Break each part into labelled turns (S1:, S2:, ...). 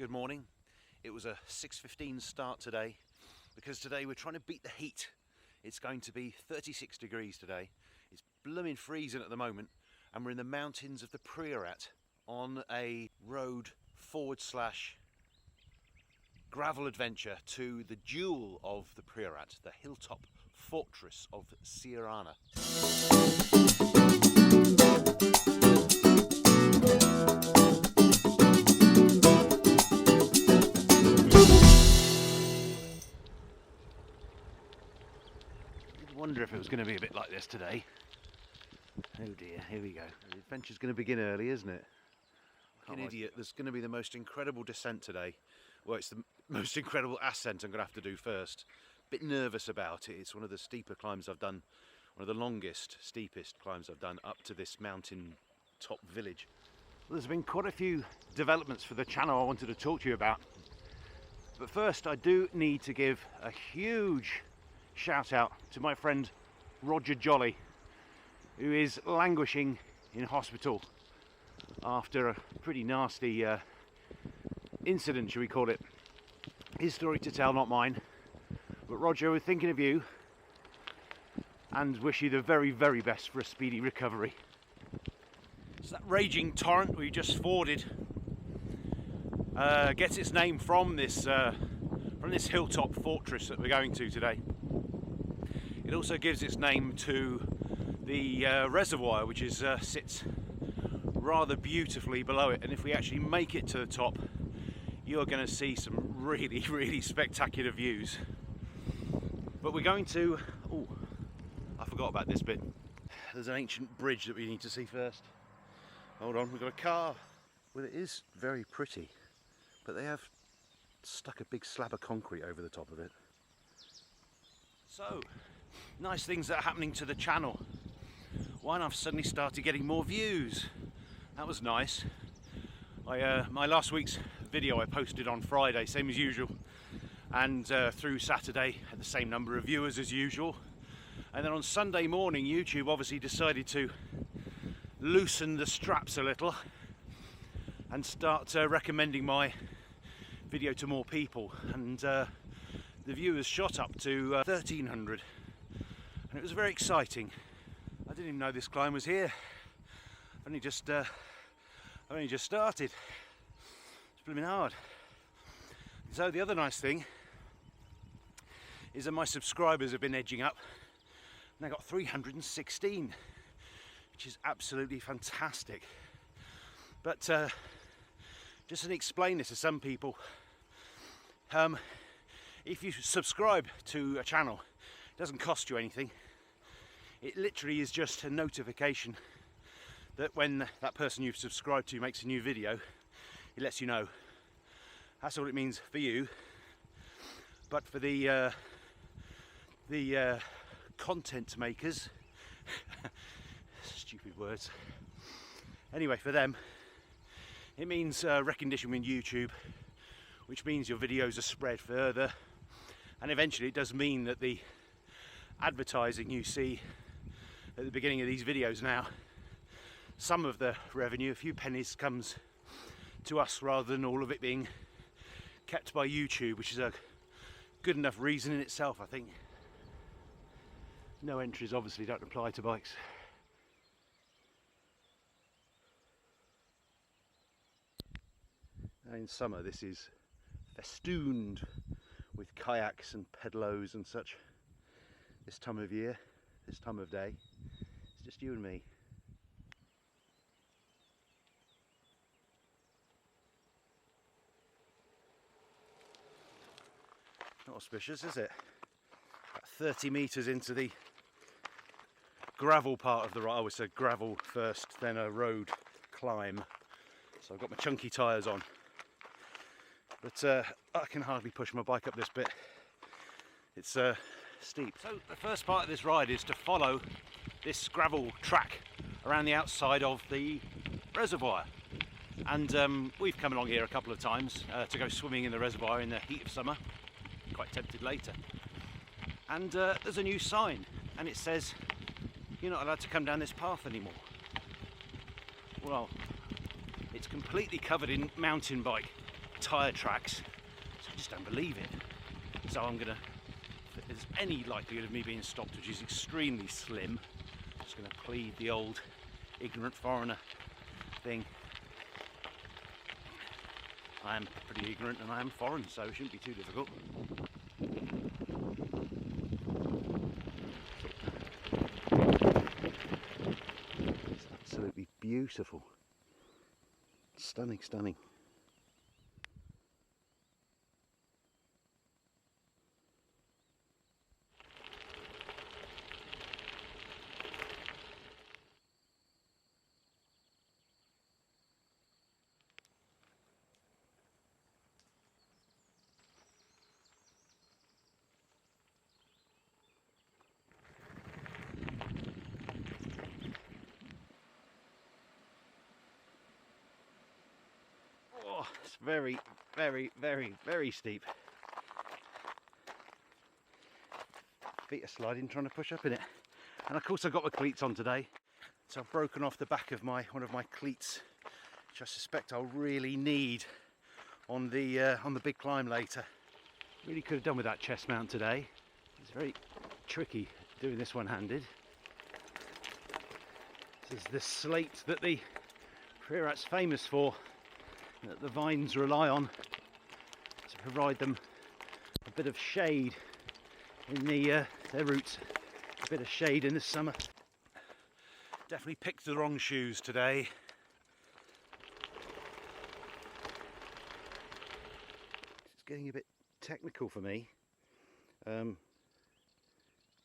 S1: Good morning. It was a 6:15 start today because today we're trying to beat the heat. It's going to be 36 degrees today. It's blooming freezing at the moment, and we're in the mountains of the Priorat on a road / gravel adventure to the jewel of the Priorat, the hilltop fortress of Siurana. I wonder if it was going to be a bit like this today. Oh dear, here we go. The adventure's going to begin early, isn't it? Like an idiot, there's going to be the most incredible descent today. Well, it's the most incredible ascent I'm going to have to do first. Bit nervous about it. It's one of the steeper climbs I've done, one of the longest, steepest climbs I've done up to this mountain top village. Well, there's been quite a few developments for the channel I wanted to talk to you about. But first, I do need to give a huge shout out to my friend Roger Jolly, who is languishing in hospital after a pretty nasty incident, shall we call it. His story to tell, not mine. But Roger, we're thinking of you and wish you the very, very best for a speedy recovery. So that raging torrent we just forded gets its name from this hilltop fortress that we're going to today. It also gives its name to the reservoir, which is sits rather beautifully below it, and if we actually make it to the top, you're going to see some really, really spectacular views. But we're going to... oh, I forgot about this bit. There's an ancient bridge that we need to see first. Hold on, we've got a car. Well, it is very pretty, but they have stuck a big slab of concrete over the top of it. So, nice things that are happening to the channel. One, I've suddenly started getting more views. That was nice. My last week's video I posted on Friday, same as usual, and through Saturday had the same number of viewers as usual. And then on Sunday morning, YouTube obviously decided to loosen the straps a little and start recommending my video to more people, and the viewers shot up to 1,300, and it was very exciting. I didn't even know this climb was here. I've only just started. It's blooming hard. So the other nice thing is that my subscribers have been edging up, and I got 316, which is absolutely fantastic. But just to explain this to some people, if you subscribe to a channel, it doesn't cost you anything. It literally is just a notification that when that person you've subscribed to makes a new video, it lets you know. That's all it means for you. But for the content makers, stupid words. Anyway, for them, it means recognition with YouTube, which means your videos are spread further, and eventually it does mean that the advertising you see at the beginning of these videos now, some of the revenue, a few pennies, comes to us rather than all of it being kept by YouTube, which is a good enough reason in itself, I think. No entries obviously don't apply to bikes. Now in summer this is festooned with kayaks and pedalos and such. This time of year, this time of day, it's just you and me. Not auspicious, is it? About 30 metres into the gravel part of the ride. I always said gravel first, then a road climb. So I've got my chunky tyres on. But I can hardly push my bike up this bit. It's steep. So the first part of this ride is to follow this gravel track around the outside of the reservoir. And we've come along here a couple of times to go swimming in the reservoir in the heat of summer. Quite tempted later. And there's a new sign, and it says you're not allowed to come down this path anymore. Well, it's completely covered in mountain bike tyre tracks, so I just don't believe it. So I'm gonna, if there's any likelihood of me being stopped, which is extremely slim, I'm just gonna plead the old ignorant foreigner thing. I am pretty ignorant and I am foreign, so it shouldn't be too difficult. It's absolutely beautiful. Stunning, stunning. Oh, it's very, very, very, very steep. Feet are sliding trying to push up in it. And of course I've got my cleats on today. So I've broken off the back of one of my cleats, which I suspect I'll really need on the big climb later. Really could have done with that chest mount today. It's very tricky doing this one-handed. This is the slate that the Priorat's famous for, that the vines rely on to provide them a bit of shade in their roots, a bit of shade in the summer. Definitely picked the wrong shoes today. It's getting a bit technical for me. There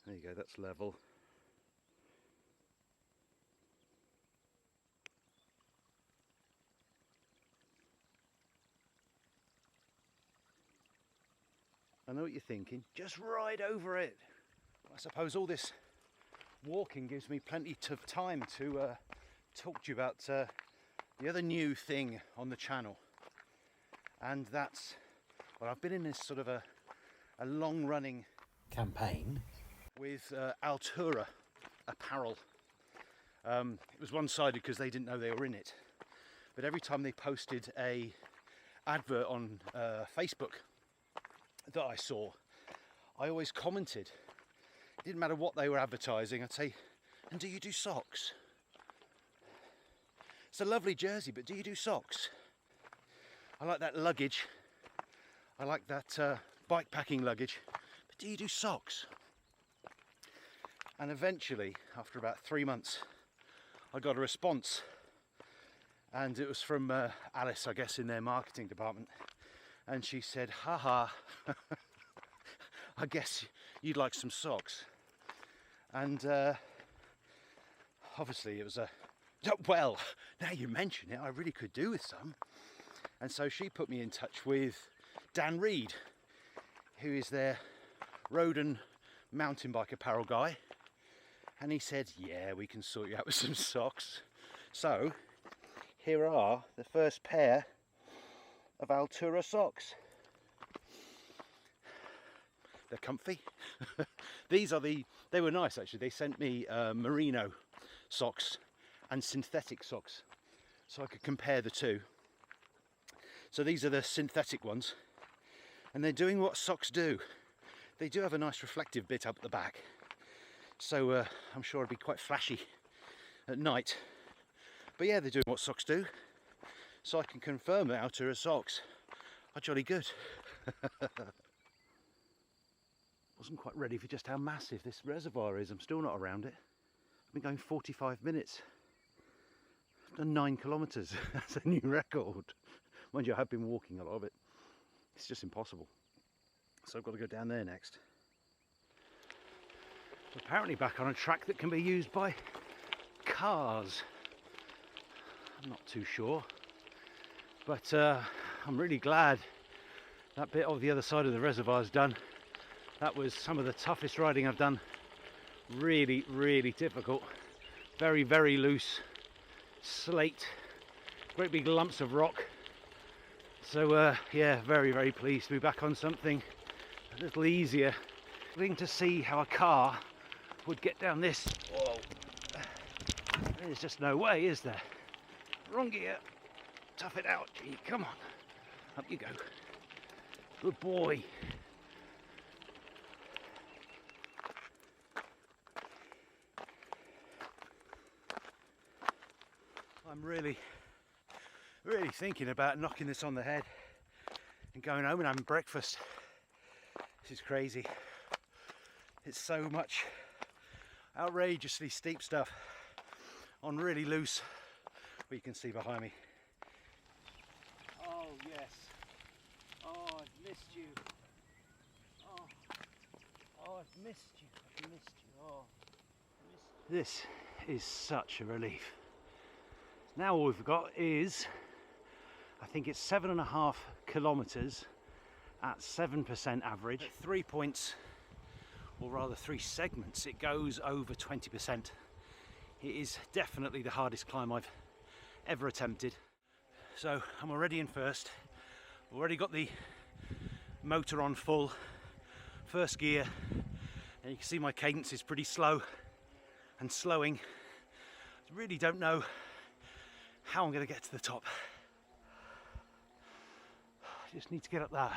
S1: you go, that's level. I know what you're thinking, just ride over it. I suppose all this walking gives me plenty of time to talk to you about the other new thing on the channel. And that's, well, I've been in this sort of a long-running campaign with Altura apparel. It was one-sided because they didn't know they were in it. But every time they posted a advert on Facebook that I saw, I always commented. It didn't matter what they were advertising, I'd say, and do you do socks? It's a lovely jersey, but do you do socks? I like that luggage. I like that bike packing luggage, but do you do socks? And eventually, after about 3 months, I got a response. And it was from Alice, I guess, in their marketing department. And she said, haha, I guess you'd like some socks. And obviously it was well, now you mention it, I really could do with some. And so she put me in touch with Dan Reed, who is their road and mountain bike apparel guy. And he said, yeah, we can sort you out with some socks. So here are the first pair of Altura socks. They're comfy. These are they were nice actually. They sent me merino socks and synthetic socks so I could compare the two. So these are the synthetic ones, and they're doing what socks do. They do have a nice reflective bit up at the back, so I'm sure it'd be quite flashy at night. But yeah, they're doing what socks do. So I can confirm that Altura socks are jolly good. Wasn't quite ready for just how massive this reservoir is. I'm still not around it. I've been going 45 minutes. I've done 9 kilometres. That's a new record. Mind you, I have been walking a lot of it. It's just impossible. So I've got to go down there next. Apparently back on a track that can be used by cars. I'm not too sure. But I'm really glad that bit of the other side of the reservoir is done. That was some of the toughest riding I've done. Really, really difficult. Very, very loose slate. Great big lumps of rock. So yeah, very, very pleased to be back on something a little easier. Waiting to see how a car would get down this. Whoa. There's just no way, is there? Wrong gear. Tough it out, gee, come on. Up you go. Good boy. I'm really thinking about knocking this on the head and going home and having breakfast. This is crazy. It's so much outrageously steep stuff on really loose, what you can see behind me. Oh yes. Oh, I've missed you. Oh, I've missed you. I've missed you. Oh, this is such a relief. Now all we've got is, I think it's 7.5 kilometers at 7% average. At 3 points, or rather 3 segments, it goes over 20%. It is definitely the hardest climb I've ever attempted. So I'm already in first. Already got the motor on full, first gear, and you can see my cadence is pretty slow and slowing. I really don't know how I'm going to get to the top. I just need to get up there.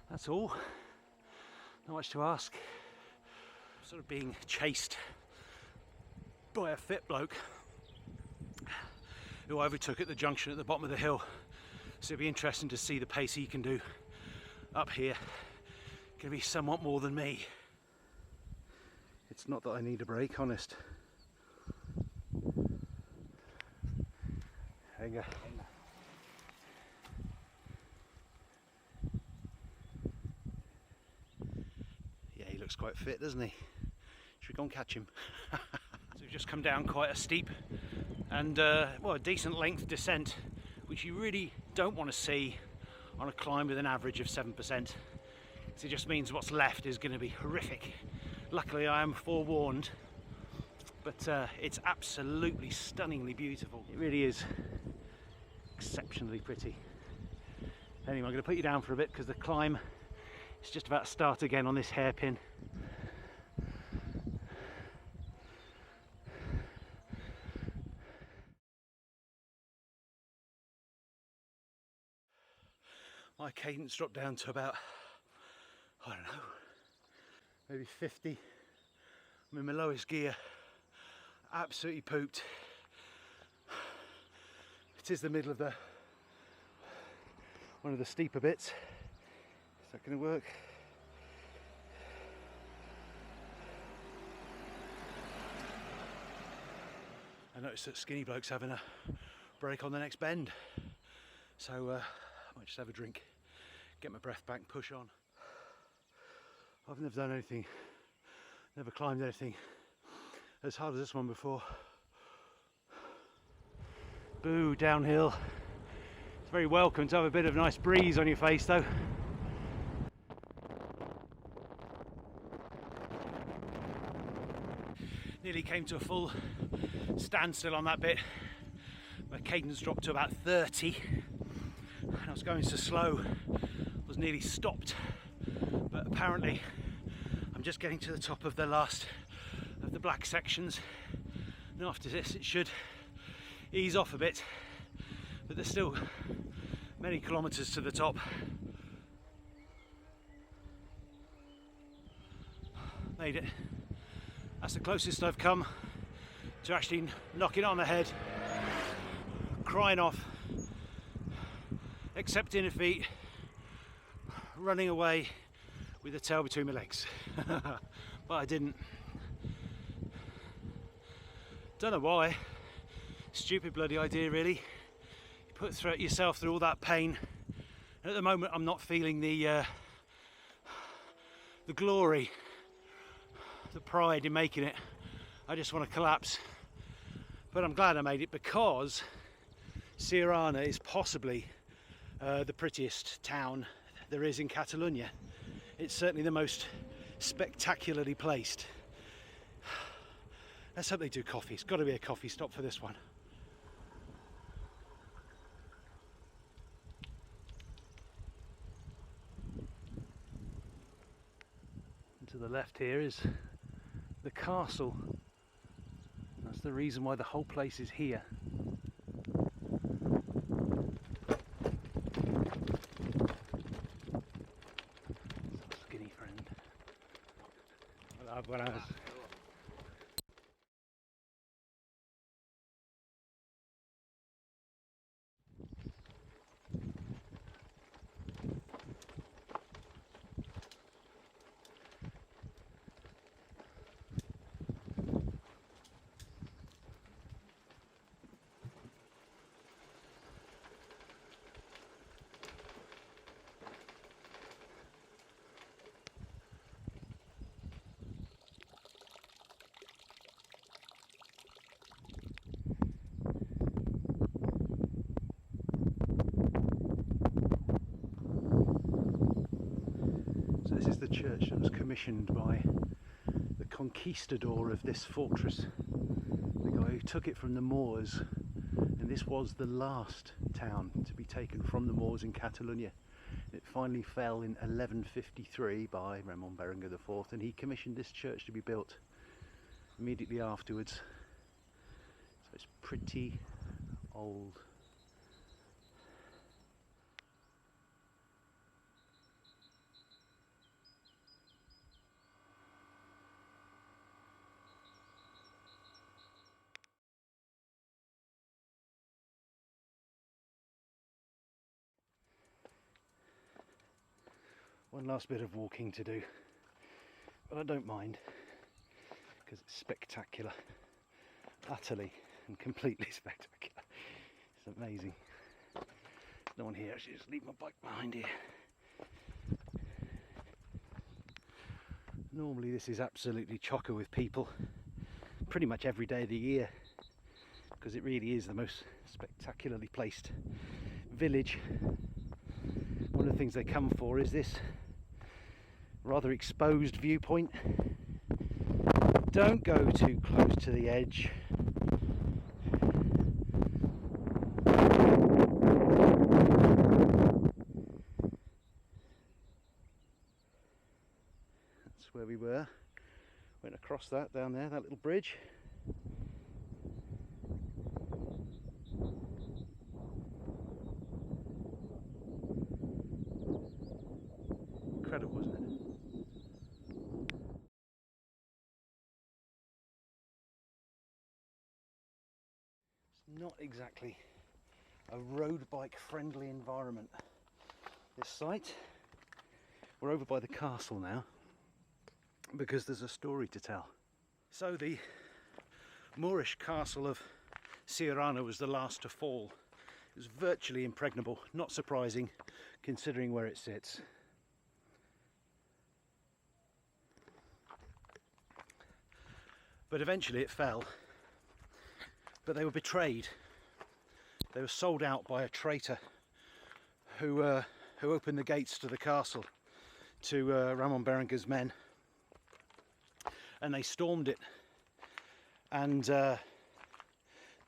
S1: That's all. Not much to ask. I'm sort of being chased by a fit bloke who I overtook at the junction at the bottom of the hill. So it'll be interesting to see the pace he can do up here. Gonna be somewhat more than me. It's not that I need a break, honest. There you go. Yeah, he looks quite fit, doesn't he? Should we go and catch him? So we've just come down quite a steep and well, a decent length descent, which you really don't want to see on a climb with an average of 7%. So it just means what's left is going to be horrific. Luckily I am forewarned, but it's absolutely stunningly beautiful. It really is exceptionally pretty. Anyway, I'm going to put you down for a bit because the climb is just about to start again on this hairpin. My cadence dropped down to about, I don't know, maybe 50. I'm in my lowest gear, absolutely pooped. It is the middle of the one of the steeper bits. Is that going to work? I noticed that skinny bloke's having a break on the next bend, so I might just have a drink, get my breath back and push on. I've never done anything, never climbed anything as hard as this one before. Boo, downhill. It's very welcome to have a bit of nice breeze on your face though. Nearly came to a full standstill on that bit. My cadence dropped to about 30 and I was going so slow I was nearly stopped, but apparently I'm just getting to the top of the last of the black sections, and after this it should ease off a bit, but there's still many kilometers to the top. Made it. That's the closest I've come to actually knocking it on the head, crying off, accepting defeat, running away with the tail between my legs. But I didn't. Don't know why. Stupid bloody idea really. You put yourself through all that pain, and at the moment I'm not feeling the glory, the pride in making it. I just want to collapse. But I'm glad I made it, because Siurana is possibly the prettiest town there is in Catalonia. It's certainly the most spectacularly placed. Let's hope they do coffee. It's got to be a coffee stop for this one. And to the left here is the castle. That's the reason why the whole place is here. Buenas. So this is the church that was commissioned by the conquistador of this fortress, the guy who took it from the Moors, and this was the last town to be taken from the Moors in Catalonia. It finally fell in 1153 by Ramon Berenguer IV, and he commissioned this church to be built immediately afterwards. So it's pretty old. One last bit of walking to do, but I don't mind because it's spectacular, utterly and completely spectacular. It's amazing. There's no one here. I should just leave my bike behind here. Normally this is absolutely chocker with people pretty much every day of the year, because it really is the most spectacularly placed village. One of the things they come for is this rather exposed viewpoint. Don't go too close to the edge. That's where we were. Went across that down there, that little bridge. Incredible, isn't it? It's not exactly a road bike friendly environment, this site. We're over by the castle now because there's a story to tell. So the Moorish castle of Siurana was the last to fall. It was virtually impregnable, not surprising considering where it sits. But eventually it fell. But they were betrayed. They were sold out by a traitor who opened the gates to the castle to Ramon Berenguer's men, and they stormed it. And the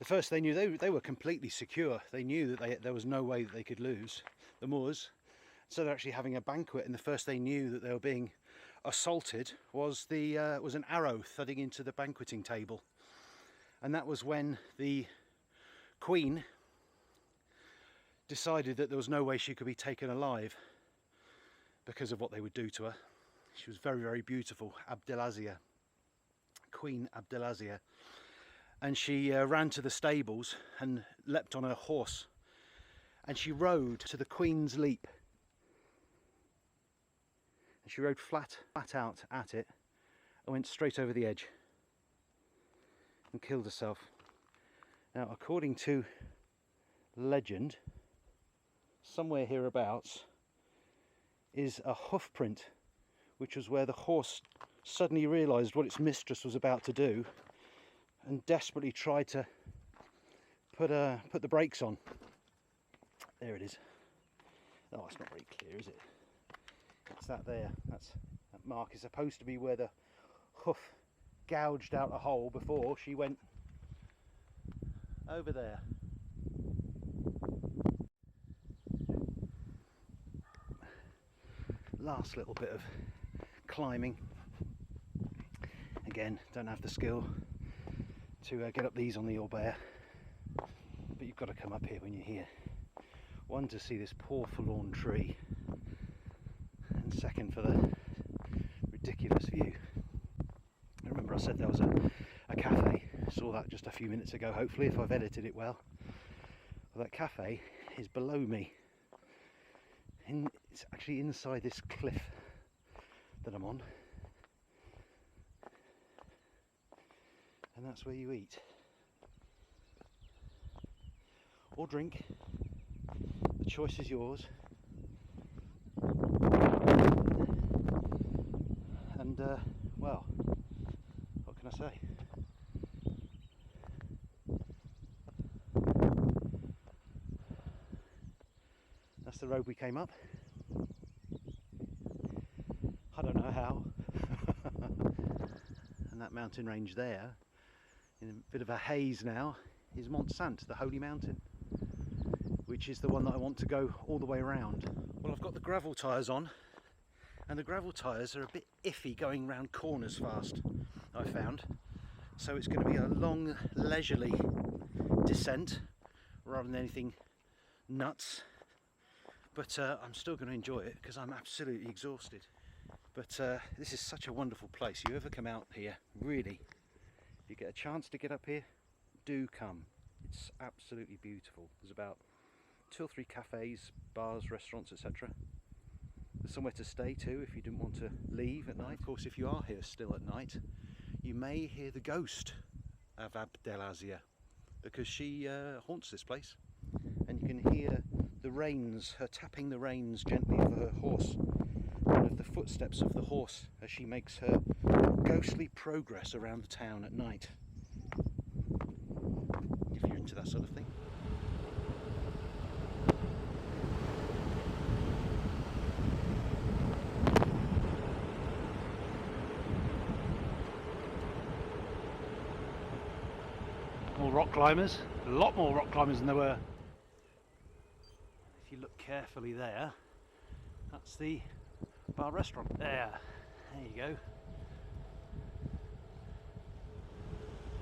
S1: first they knew, they were completely secure. They knew that there was no way that they could lose the Moors. So they're actually having a banquet, and the first they knew that they were being assaulted was an arrow thudding into the banqueting table. And that was when the Queen decided that there was no way she could be taken alive because of what they would do to her. She was very, very beautiful, Abdelazia, Queen Abdelazia. And she ran to the stables and leapt on her horse, and she rode to the Queen's Leap. And she rode flat out at it and went straight over the edge and killed herself. Now, according to legend, somewhere hereabouts is a hoof print, which was where the horse suddenly realised what its mistress was about to do and desperately tried to put the brakes on. There it is. Oh, it's not very clear, is it? It's that there. That mark is supposed to be where the hoof gouged out a hole before she went over there. Last little bit of climbing. Again, don't have the skill to get up these on the Orbea, but you've got to come up here when you're here. One, to see this poor forlorn tree, and second, for the ridiculous view. I said there was a cafe. Saw that just a few minutes ago, hopefully, if I've edited it well. Well, that cafe is below me. It's actually inside this cliff that I'm on. And that's where you eat. Or drink. The choice is yours. And well, what can I say? That's the road we came up. I don't know how. And that mountain range there, in a bit of a haze now, is Mont Sant, the Holy Mountain, which is the one that I want to go all the way around. Well, I've got the gravel tyres on, and the gravel tyres are a bit iffy going round corners fast, I found. So it's going to be a long, leisurely descent rather than anything nuts. But I'm still going to enjoy it because I'm absolutely exhausted. But this is such a wonderful place. You ever come out here, really, if you get a chance to get up here, do come. It's absolutely beautiful. There's about 2 or 3 cafes, bars, restaurants, etc. There's somewhere to stay too if you didn't want to leave at night. Of course, if you are here still at night, you may hear the ghost of Abdelazia, because she haunts this place, and you can hear the reins, her tapping the reins gently of her horse, one of the footsteps of the horse as she makes her ghostly progress around the town at night, if you're into that sort of thing. More rock climbers, a lot more rock climbers than there were. If you look carefully there, that's the bar restaurant. There you go.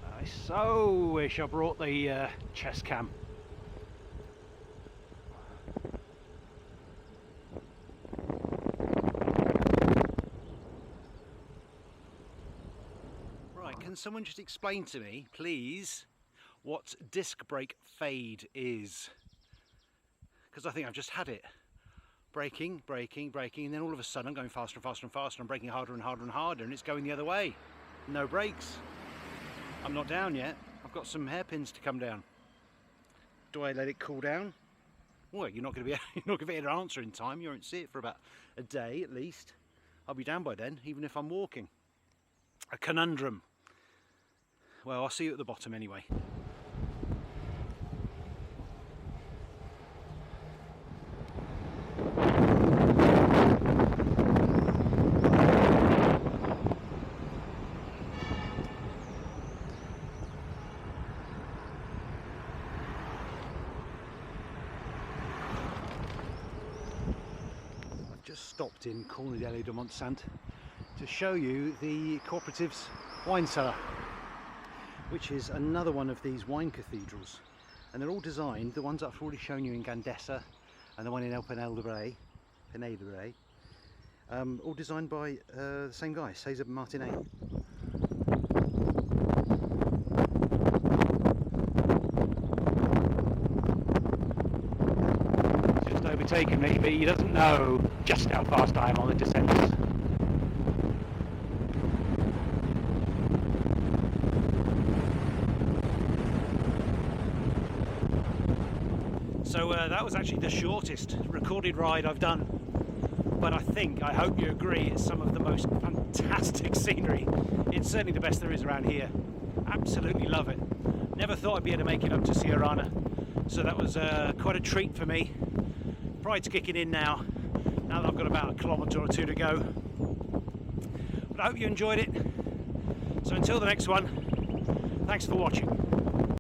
S1: I so wish I brought the chest cam. Right, can someone just explain to me, please, what disc brake fade is? Because I think I've just had it. Braking, and then all of a sudden I'm going faster and faster and faster, I'm braking harder and harder and harder, and it's going the other way. No brakes. I'm not down yet. I've got some hairpins to come down. Do I let it cool down? Well, you're not going to be able to answer in time. You won't see it for about a day at least. I'll be down by then, even if I'm walking. A conundrum. Well, I'll see you at the bottom anyway. Just stopped in Cornidelli de Mont Sant to show you the cooperative's wine cellar, which is another one of these wine cathedrals, and they're all designed, the ones I've already shown you in Gandesa and the one in El Penedre, all designed by the same guy, César Martinet. Overtaken me, but he doesn't know just how fast I am on the descents. So that was actually the shortest recorded ride I've done, but I hope you agree, it's some of the most fantastic scenery. It's certainly the best there is around here. Absolutely love it. Never thought I'd be able to make it up to Siurana, so that was quite a treat for me. Pride's kicking in now that I've got about a kilometre or 2 to go. But I hope you enjoyed it. So until the next one, thanks for watching.